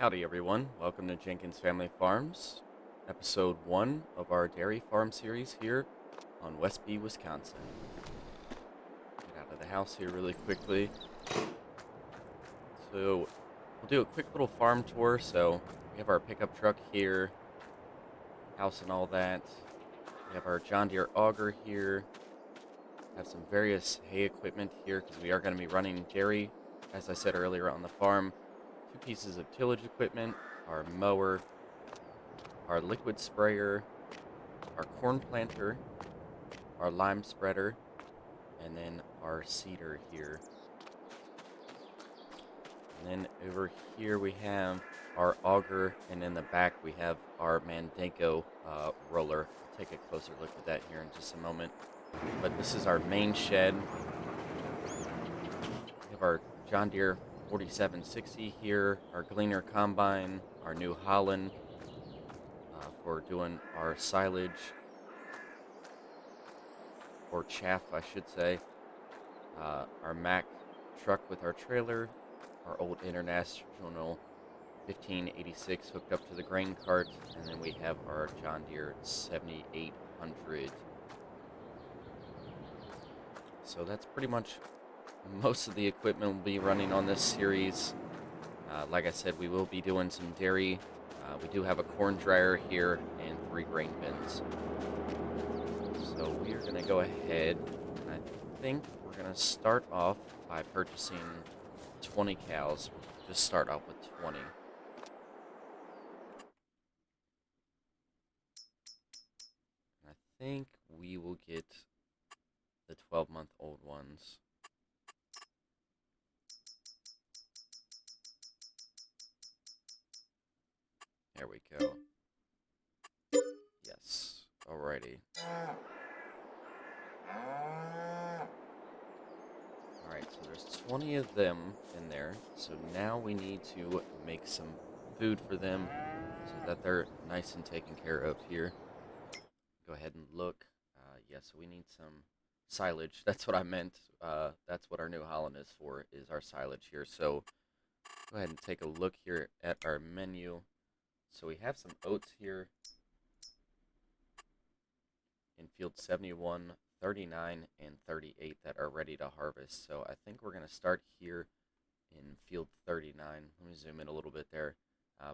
Howdy everyone, welcome to Jenkins Family Farms, episode 1 of our dairy farm series here on Westby, Wisconsin. Get out of the house here really quickly. So, we'll do a quick little farm tour. So, we have our pickup truck here, house and all that. We have our John Deere auger here. Have some various hay equipment here because we are going to be running dairy, as I said earlier, on the farm. 2 pieces of tillage equipment, our mower, our liquid sprayer, our corn planter, our lime spreader, and then our seeder here. And then over here we have our auger, and in the back we have our Mandingo roller. I'll take a closer look at that here in just a moment. But this is our main shed. We have our John Deere 4760 here, our Gleaner Combine, our New Holland for doing our silage, or chaff I should say, our Mack truck with our trailer, our old International 1586 hooked up to the grain cart, and then we have our John Deere 7800. So that's pretty much most of the equipment will be running on this series. Like I said, we will be doing some dairy. We do have a corn dryer here and 3 grain bins. So we are going to go ahead, and I think we're going to start off by purchasing 20 cows. We'll just start off with 20. And I think we will get the 12-month-old ones. There we go. Yes. Alrighty. Alright, so there's 20 of them in there. So now we need to make some food for them so that they're nice and taken care of here. Go ahead and look. Yes, so we need some silage. That's what I meant. That's what our New Holland is for, is our silage here. So go ahead and take a look here at our menu. So we have some oats here in field 71, 39, and 38 that are ready to harvest. So I think we're going to start here in field 39. Let me zoom in a little bit there.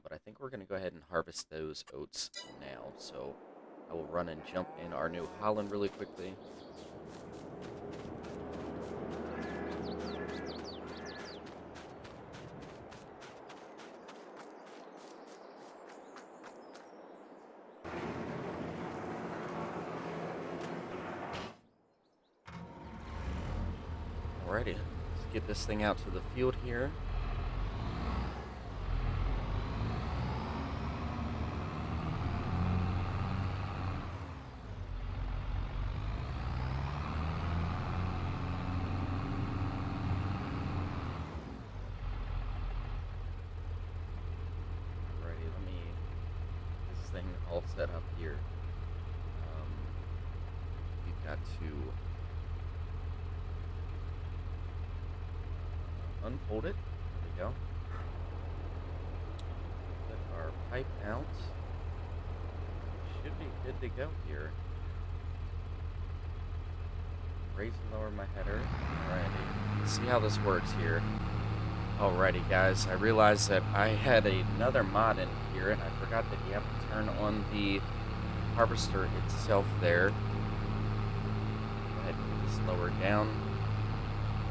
But I think we're going to go ahead and harvest those oats now. So I will run and jump in our New Holland really quickly. Alrighty, let's get this thing out to the field here. Alrighty, let me get this thing all set up here. We've got to unfold it. There we go. Put our pipe out. Should be good to go here. Raise and lower my header. Alrighty. Let's see how this works here. Alrighty, guys. I realized that I had another mod in here, and I forgot that you have to turn on the harvester itself there. Go ahead and put this lower down.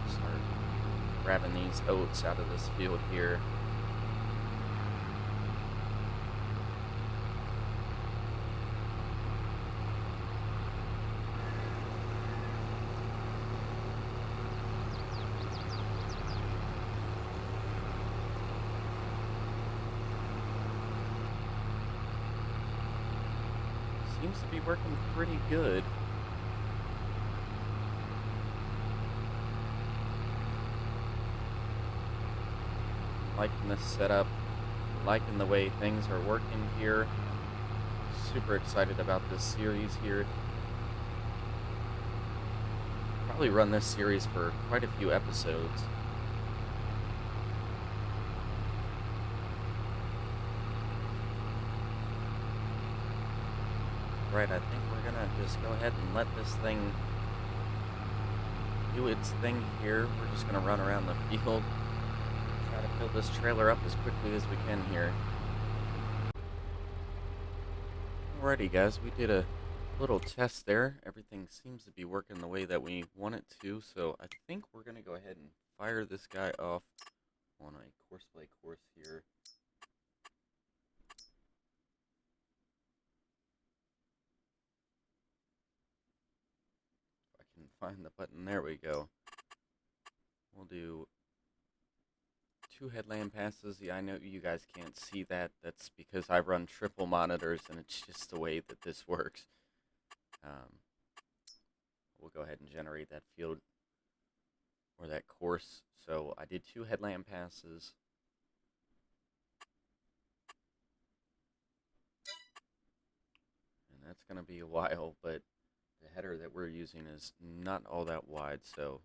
Start grabbing these oats out of this field here. Seems to be working pretty good. Liking this setup, liking the way things are working here. Super excited about this series here. Probably run this series for quite a few episodes. Alright, I think we're gonna just go ahead and let this thing do its thing here. We're just gonna run around the field, try to fill this trailer up as quickly as we can here. Alrighty guys, we did a little test there. Everything seems to be working the way that we want it to, so I think we're gonna go ahead and fire this guy off on a course-by course here. If I can find the button, there we go. We'll do 2 headlamp passes. Yeah, I know you guys can't see that. That's because I run triple monitors, and it's just the way that this works. We'll go ahead and generate that field or that course. So I did 2 headlamp passes. And that's going to be a while, but the header that we're using is not all that wide, so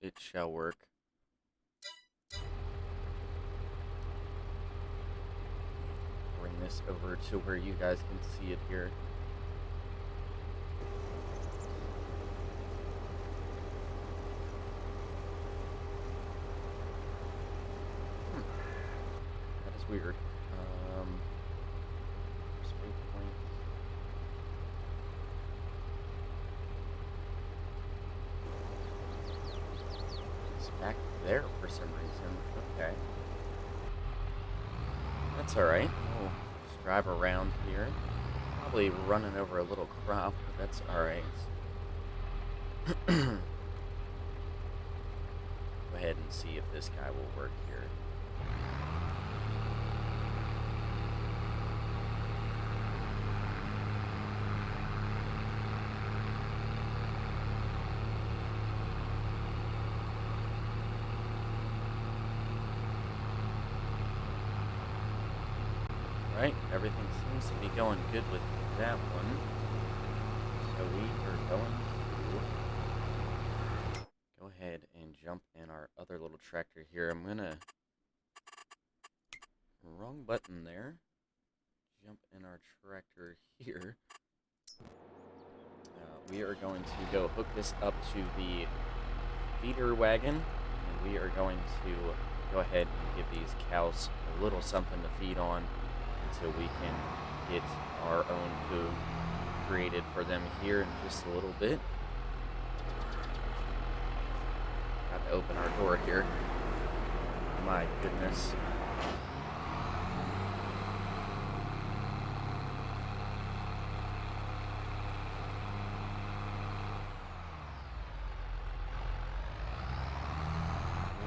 it shall work. Bring this over to where you guys can see it here. That is weird. Waypoint. It's back there for some reason. Okay. That's alright. We'll just drive around here. Probably running over a little crop, but that's alright. Go ahead and see if this guy will work here. Right, everything seems to be going good with that one. So we are going to go ahead and jump in our other little tractor here. I'm gonna, wrong button there, jump in our tractor here. We are going to go hook this up to the feeder wagon, and we are going to go ahead and give these cows a little something to feed on until we can get our own food created for them here in just a little bit. Got to open our door here. My goodness.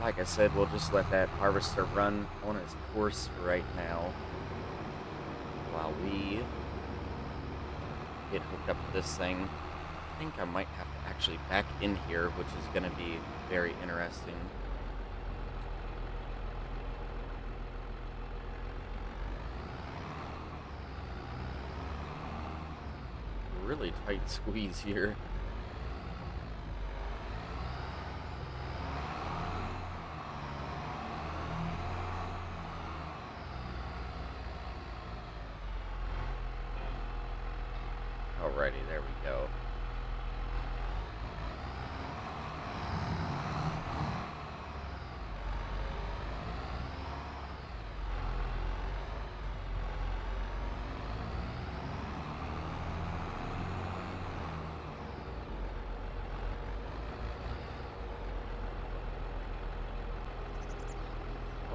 Like I said, we'll just let that harvester run on its course for right now, while we get hooked up to this thing. I think I might have to actually back in here, which is going to be very interesting. Really tight squeeze here. Alrighty, there we go.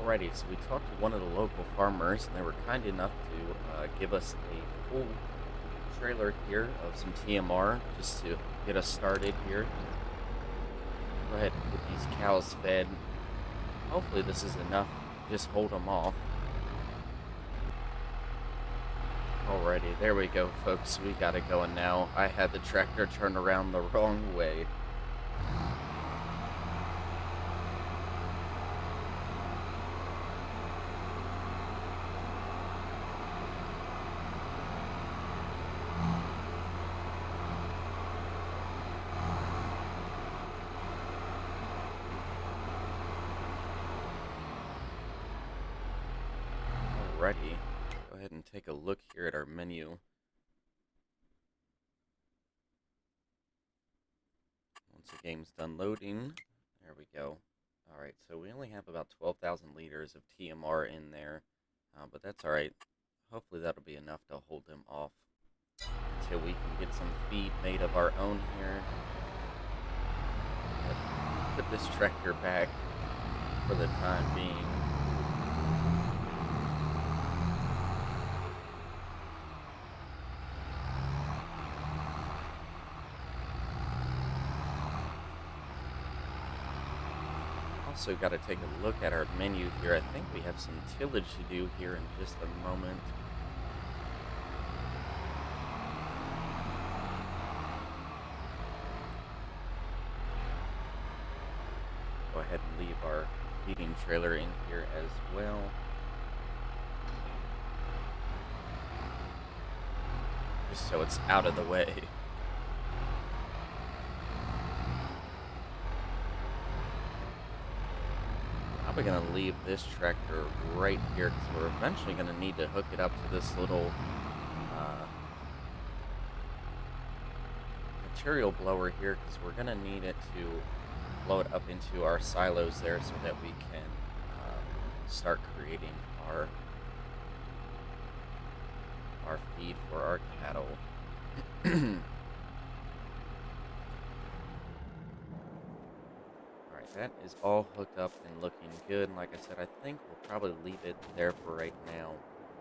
Alrighty, so we talked to one of the local farmers, and they were kind enough to give us a full trailer here of some TMR just to get us started here. Go ahead and get these cows fed. Hopefully this is enough to just hold them off. Alrighty, there we go, folks. We got it going now. I had the tractor turn around the wrong way. Alrighty, go ahead and take a look here at our menu. the game's done loading. There we go. Alright, so we only have about 12,000 liters of TMR in there, but that's alright. Hopefully that'll be enough to hold him off until we can get some feed made of our own here. Put this tractor back for the time being. Also got to take a look at our menu here. I think we have some tillage to do here in just a moment. Go ahead and leave our feeding trailer in here as well. Just so it's out of the way. Probably going to leave this tractor right here because we're eventually going to need to hook it up to this little material blower here because we're going to need it to blow it up into our silos there so that we can start creating our feed for our cattle. That is all hooked up and looking good. And like I said, I think we'll probably leave it there for right now.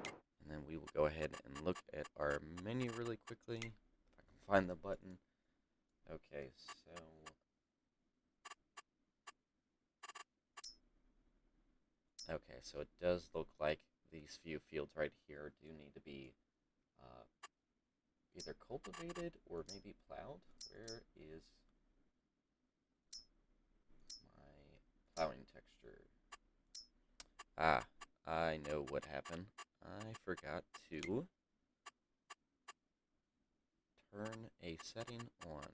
And then we will go ahead and look at our menu really quickly. If I can find the button. Okay, so it does look like these few fields right here do need to be either cultivated or maybe plowed. Where is plowing texture? Ah, I know what happened. I forgot to turn a setting on.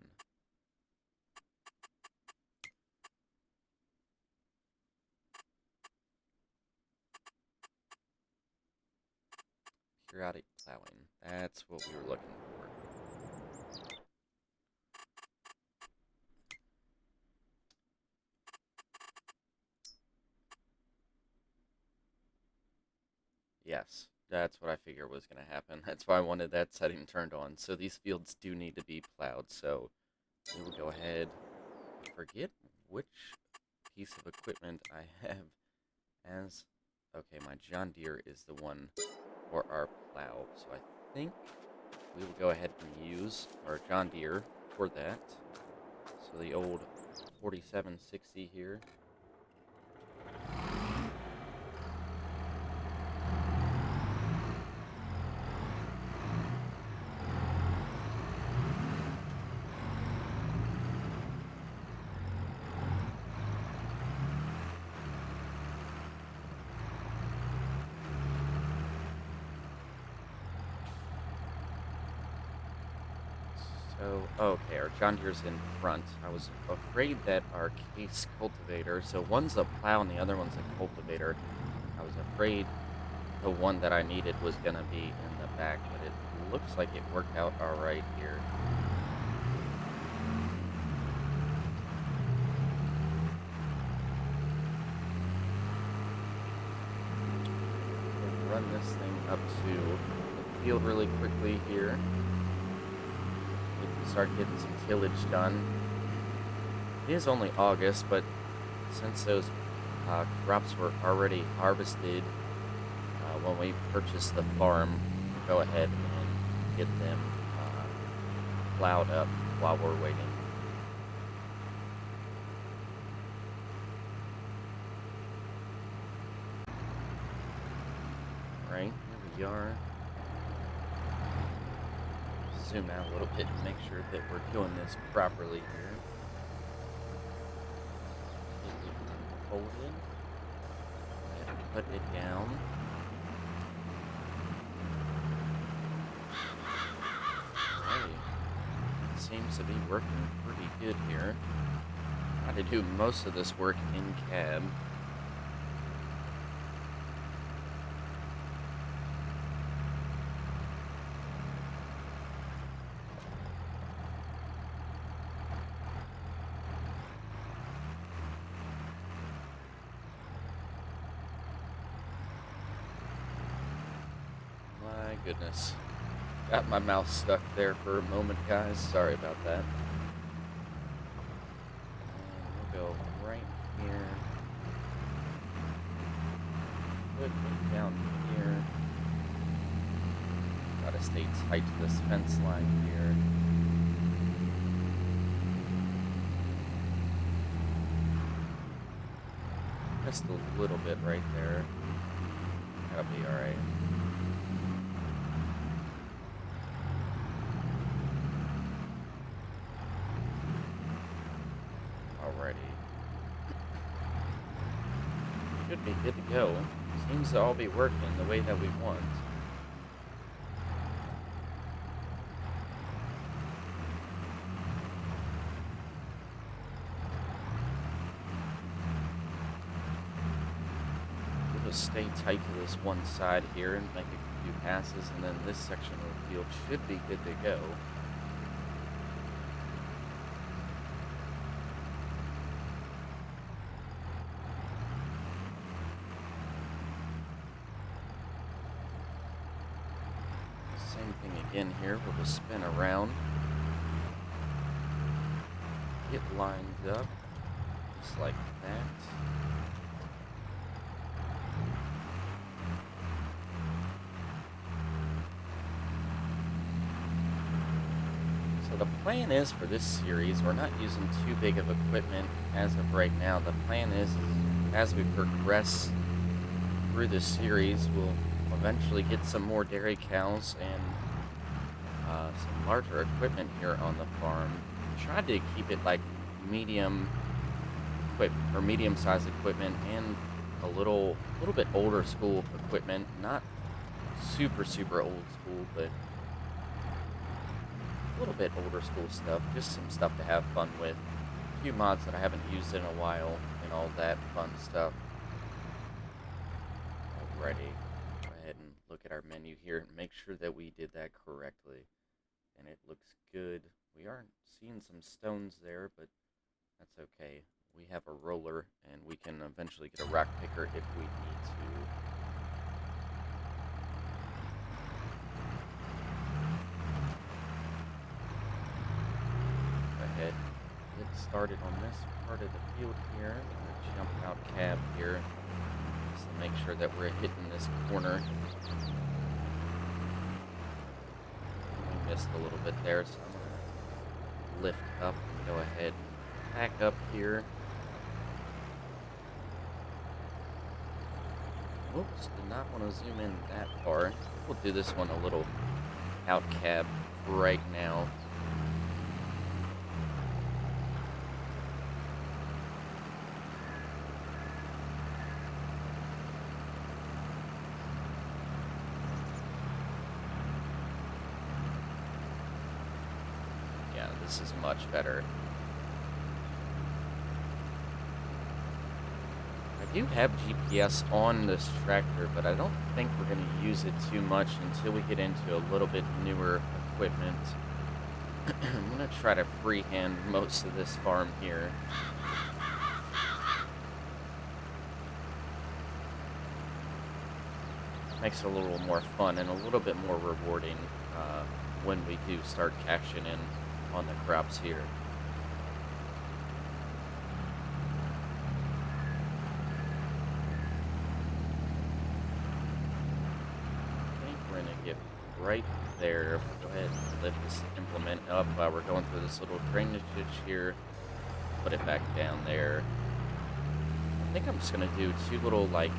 Periodic plowing. That's what we were looking for. Yes, that's what I figured was going to happen. That's why I wanted that setting turned on. So these fields do need to be plowed. So we will go ahead. I forget which piece of equipment I have as... Okay, my John Deere is the one for our plow. So I think we will go ahead and use our John Deere for that. So the old 4760 here. So, okay, our John Deere's in front. I was afraid that our case cultivator, so one's a plow and the other one's a cultivator. I was afraid the one that I needed was going to be in the back, but it looks like it worked out alright here. We'll run this thing up to the field really quickly here. Start getting some tillage done. It is only August, but since those crops were already harvested when we purchased the farm, we'll go ahead and get them plowed up while we're waiting. Alright, here we are. Zoom out a little bit and make sure that we're doing this properly here. Hold it and put it down. Alright. It seems to be working pretty good here. Got to do most of this work in cab. goodness. Got my mouse stuck there for a moment, guys. Sorry about that. And we'll go right here. Quickly down here. Gotta stay tight to this fence line here. Just a little bit right there. That'll be alright. Alrighty. Should be good to go. Seems to all be working the way that we want. We'll just stay tight to this one side here and make a few passes, and then this section of the field should be good to go. Same thing again here. We'll just spin around. Get lined up. Just like that. So the plan is for this series, we're not using too big of equipment as of right now. The plan is as we progress through this series, we'll eventually get some more dairy cows and some larger equipment here on the farm. Try to keep it like medium medium-sized equipment and a little bit older school equipment, not super old school, but a little bit older school stuff, just some stuff to have fun with. A few mods that I haven't used in a while and all that fun stuff. Alrighty. Go ahead and look at our menu here and make sure that we did that correctly. And it looks good. We aren't seeing some stones there, but that's okay. We have a roller, and we can eventually get a rock picker if we need to. Go ahead, get started on this part of the field here. Jump out cab here, just to make sure that we're hitting this corner. We missed a little bit there, so I'm gonna lift up and go ahead and back up here. Oops, did not want to zoom in that far. We'll do this one a little out cab right now. Yeah, this is much better. I do have GPS on this tractor, but I don't think we're going to use it too much until we get into a little bit newer equipment. I'm going to try to freehand most of this farm here. Makes it a little more fun and a little bit more rewarding when we do start cashing in on the crops here. Right there. Go ahead and lift this implement up while we're going through this little drainage ditch here. Put it back down there. I think I'm just going to do two little, like,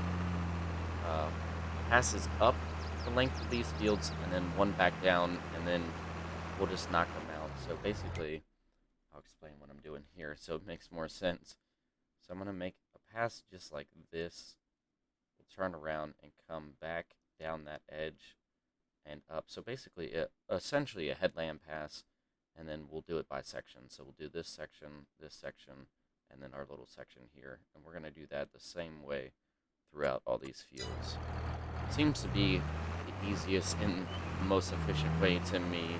passes up the length of these fields and then one back down, and then we'll just knock them out. So basically, I'll explain what I'm doing here so it makes more sense. So I'm going to make a pass just like this. We'll turn around and come back down that edge and up. So basically, essentially a headland pass, and then we'll do it by section. So we'll do this section, and then our little section here. And we're going to do that the same way throughout all these fields. Seems to be the easiest and most efficient way to me.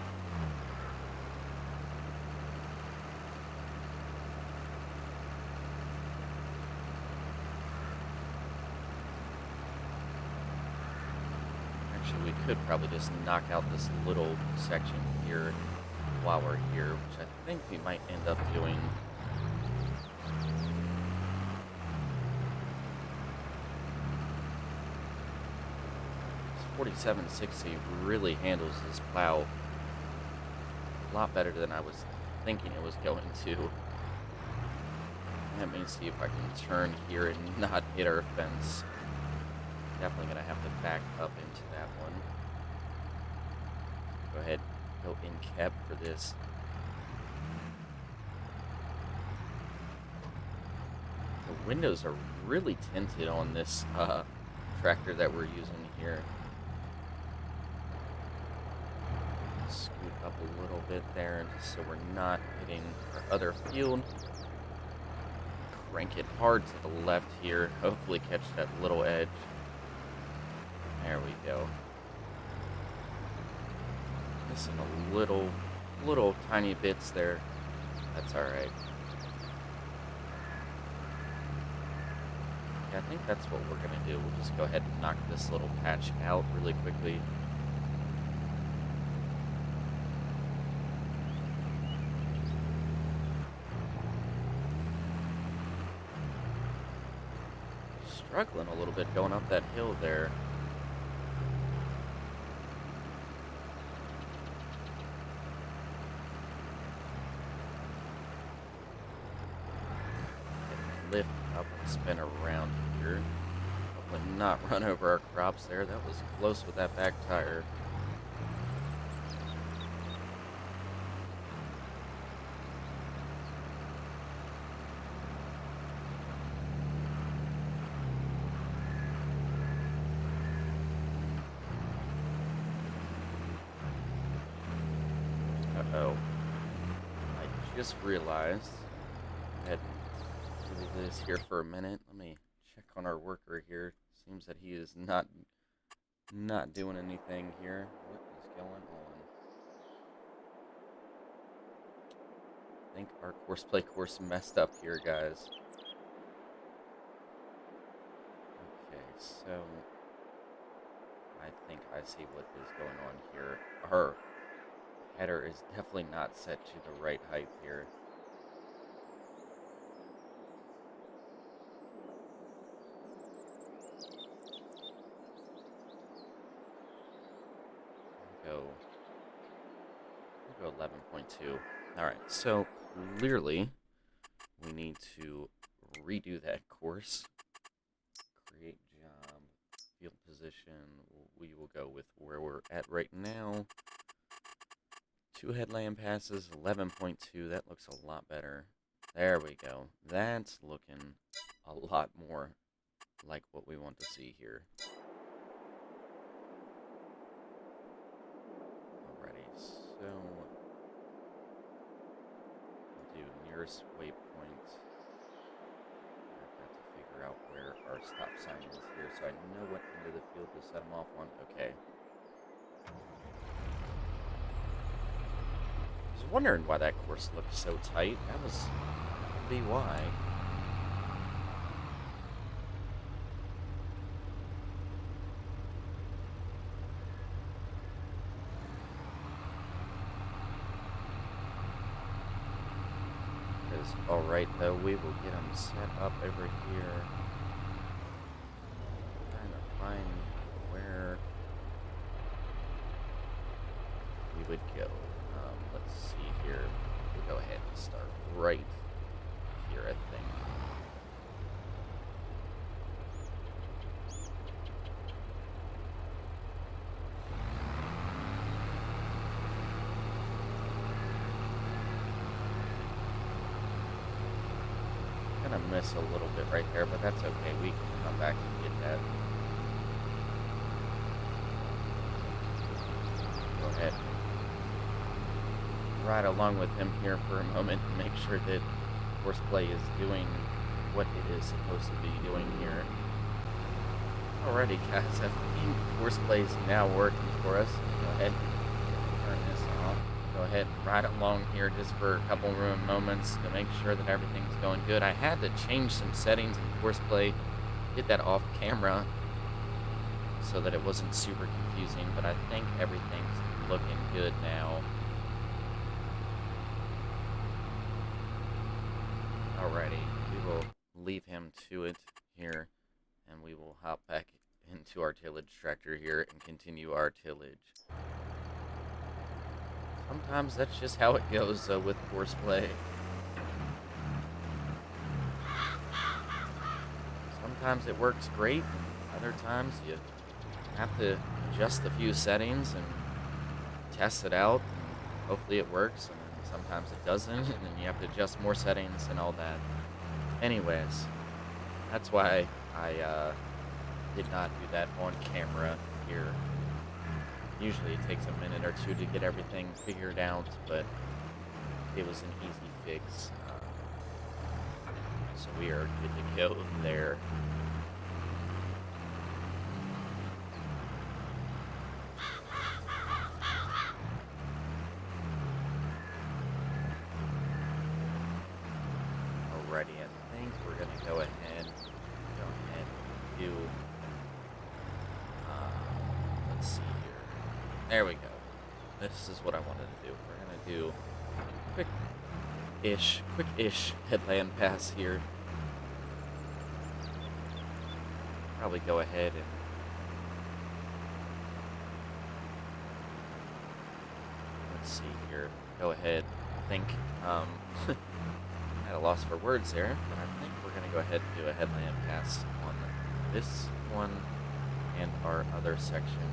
Actually, we could probably just knock out this little section here while we're here, which I think we might end up doing. 4760 really handles this plow a lot better than I was thinking it was going to. Let me see if I can turn here and not hit our fence. Definitely going to have to back up into that one. Go ahead, go in cab for this. The windows are really tinted on this tractor that we're using here. Scoot up a little bit there just so we're not hitting our other field. Crank it hard to the left here. Hopefully catch that little edge. There we go. Missing a little tiny bits there. That's alright. Yeah, I think that's what we're going to do. We'll just go ahead and knock this little patch out really quickly. Struggling a little bit going up that hill there. Lift up and spin around here. Hopefully not run over our crops there. That was close with that back tire. Uh-oh. I just realized I had do this here for a minute. Let me check on our worker here. Seems that he is not doing anything here. What is going on? I think our play course messed up here, guys. Okay, so I think I see what is going on here. Our header is definitely not set to the right height here. We'll go 11.2. Alright, so clearly we need to redo that course. Create job, field position. We will go with where we're at right now. 2 headland passes, 11.2. That looks a lot better. There we go. That's looking a lot more like what we want to see here. So, we'll do nearest waypoint. I have to figure out where our stop sign is here so I know what end of the field to set them off on. Okay. I was wondering why that course looked so tight. That was probably why. Alright, though, we will get them set up over here. Trying to find where we would go. Let's see here. We'll go ahead and start right here, I think. Gonna miss a little bit right there, but that's okay. We can come back and get that. Go ahead. Ride along with him here for a moment and make sure that Horseplay is doing what it is supposed to be doing here. Alrighty, guys, I think Horseplay is now working for us. Go ahead, turn this off. Go ahead and ride along here just for a couple moments to make sure that everything's going good. I had to change some settings in Horseplay, did that off camera, so that it wasn't super confusing, but I think everything's looking good now. Alrighty, we will leave him to it here, and we will hop back into our tillage tractor here and continue our tillage. Sometimes that's just how it goes, with horseplay. Sometimes it works great, and other times you have to adjust a few settings and test it out, and hopefully it works, and then sometimes it doesn't, and then you have to adjust more settings and all that. Anyways, that's why I did not do that on camera here. Usually it takes a minute or two to get everything figured out, but it was an easy fix. So we are good to go there. Alrighty, I think we're going to go ahead and do, let's see here. There we go. This is what I wanted to do. We're going to do quick-ish headland pass here. Probably go ahead and let's see here. Go ahead. I think at a loss for words there, but I think we're gonna go ahead and do a headland pass on this one and our other section.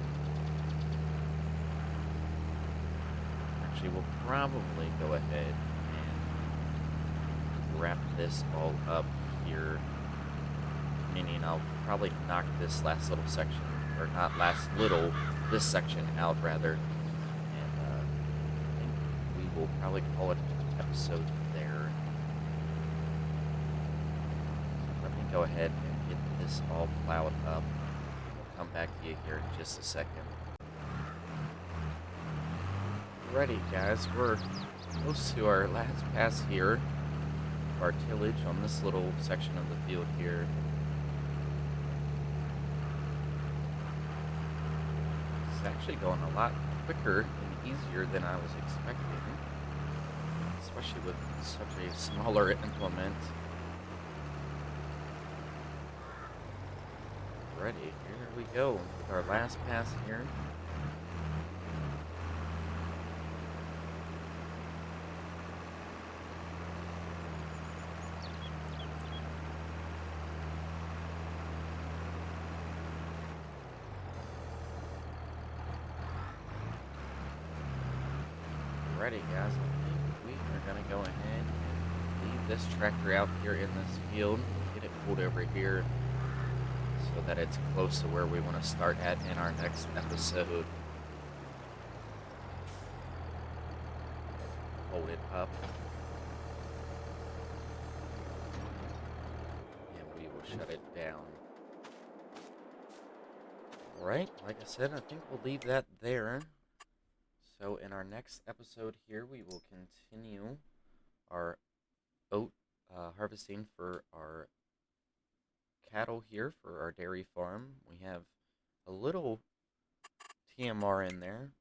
Actually, we'll probably go ahead and wrap this all up here, meaning I'll probably knock this last little section, or not last little, this section out rather, and I think we will probably call it an episode there. So let me go ahead and get this all plowed up. We'll come back to you here in just a second. Alrighty guys, we're close to our last pass here, our tillage on this little section of the field here. It's actually going a lot quicker and easier than I was expecting, especially with such a smaller implement. Ready, here we go with our last pass here. Alrighty guys, I think we are going to go ahead and leave this tractor out here in this field, get it pulled over here so that it's close to where we want to start at in our next episode. Hold it up. And we will shut it down. Alright, like I said, I think we'll leave that there. So in our next episode here, we will continue our oat harvesting for our cattle here for our dairy farm. We have a little TMR in there.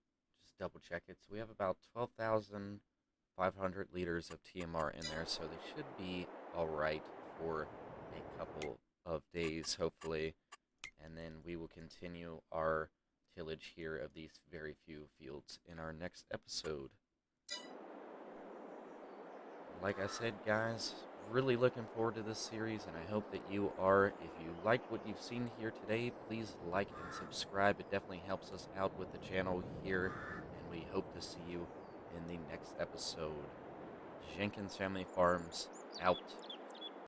Just double check it. So we have about 12,500 liters of TMR in there. So they should be all right for a couple of days, hopefully. And then we will continue our tillage here of these very few fields in our next episode. Like I said, guys, really looking forward to this series, and I hope that you are. If you like what you've seen here today, please like and subscribe. It definitely helps us out with the channel here, and we hope to see you in the next episode. Jenkins Family Farms, out.